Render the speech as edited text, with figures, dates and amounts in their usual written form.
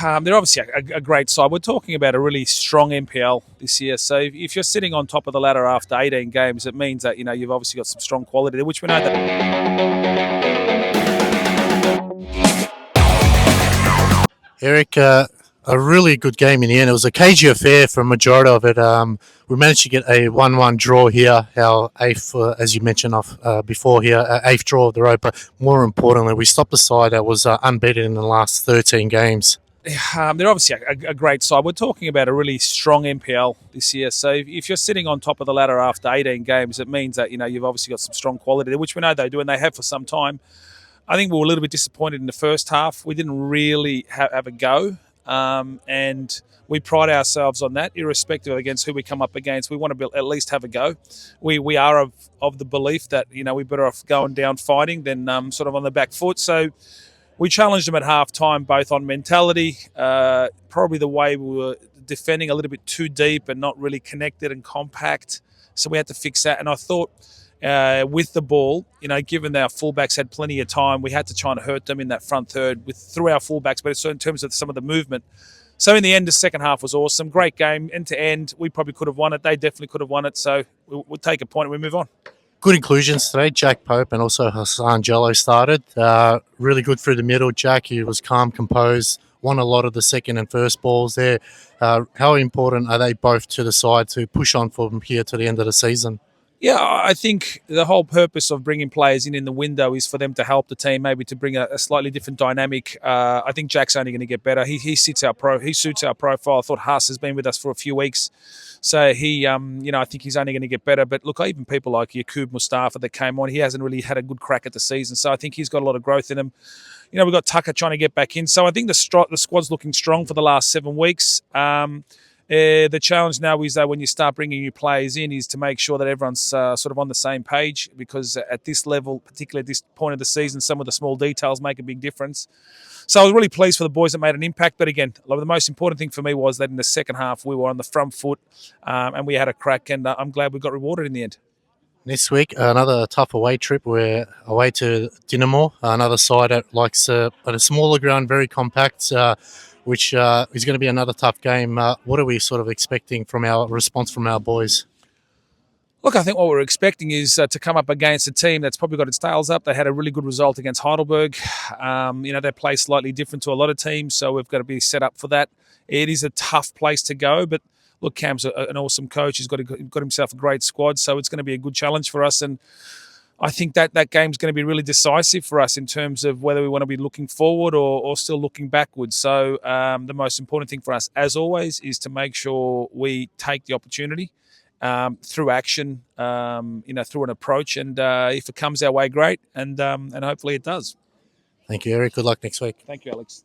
They're obviously a great side. We're talking about a really strong NPL this year. So if you're sitting on top of the ladder after 18 games, it means that you've obviously got some strong quality there, which we know that. Eric, a really good game in the end. It was a cagey affair for a majority of it. We managed to get a 1-1 draw here, our eighth, as you mentioned before here, eighth draw of the road. But more importantly, we stopped a side that was unbeaten in the last 13 games. They're obviously a great side. We're talking about a really strong NPL this year. So if you're sitting on top of the ladder after 18 games, it means that you've obviously got some strong quality there, which we know they do, and they have for some time. I think we were a little bit disappointed in the first half. We didn't really have a go, and we pride ourselves on that, irrespective of against who we come up against. We want to at least have a go. We are of the belief that we're better off going down fighting than sort of on the back foot. So we challenged them at half-time, both on mentality, probably the way we were defending a little bit too deep and not really connected and compact. So we had to fix that. And I thought with the ball, given our fullbacks had plenty of time, we had to try and hurt them in that front third through our fullbacks, but in terms of some of the movement. So in the end, the second half was awesome. Great game, end to end. We probably could have won it. They definitely could have won it. So we'll take a point and we move on. Good inclusions today. Jack Pope and also Hassan Jello started. Really good through the middle. Jack, he was calm, composed, won a lot of the second and first balls there. How important are they both to the side to push on from here to the end of the season? Yeah, I think the whole purpose of bringing players in the window is for them to help the team, maybe to bring a slightly different dynamic. I think Jack's only going to get better. He suits our profile. I thought Haas has been with us for a few weeks, so he, I think he's only going to get better. But look, even people like Yaqub Mustafa that came on, he hasn't really had a good crack at the season, so I think he's got a lot of growth in him. We've got Tucker trying to get back in, so I think the squad's looking strong for the last 7 weeks. The challenge now is that when you start bringing new players in is to make sure that everyone's sort of on the same page, because at this level, particularly at this point of the season, some of the small details make a big difference. So I was really pleased for the boys that made an impact. But again, the most important thing for me was that in the second half, we were on the front foot and we had a crack, and I'm glad we got rewarded in the end. Next week, another tough away trip. We're away to Dinamo, another side that likes at a smaller ground, very compact, which is going to be another tough game. What are we sort of expecting from our response from our boys? Look, I think what we're expecting is to come up against a team that's probably got its tails up. They had a really good result against Heidelberg. They play slightly different to a lot of teams, so we've got to be set up for that. It is a tough place to go, but look, Cam's an awesome coach. He's got himself a great squad, so it's going to be a good challenge for us. And I think that game's going to be really decisive for us in terms of whether we want to be looking forward or still looking backwards. So the most important thing for us, as always, is to make sure we take the opportunity through action, through an approach. And if it comes our way, great. And hopefully it does. Thank you, Eric. Good luck next week. Thank you, Alex.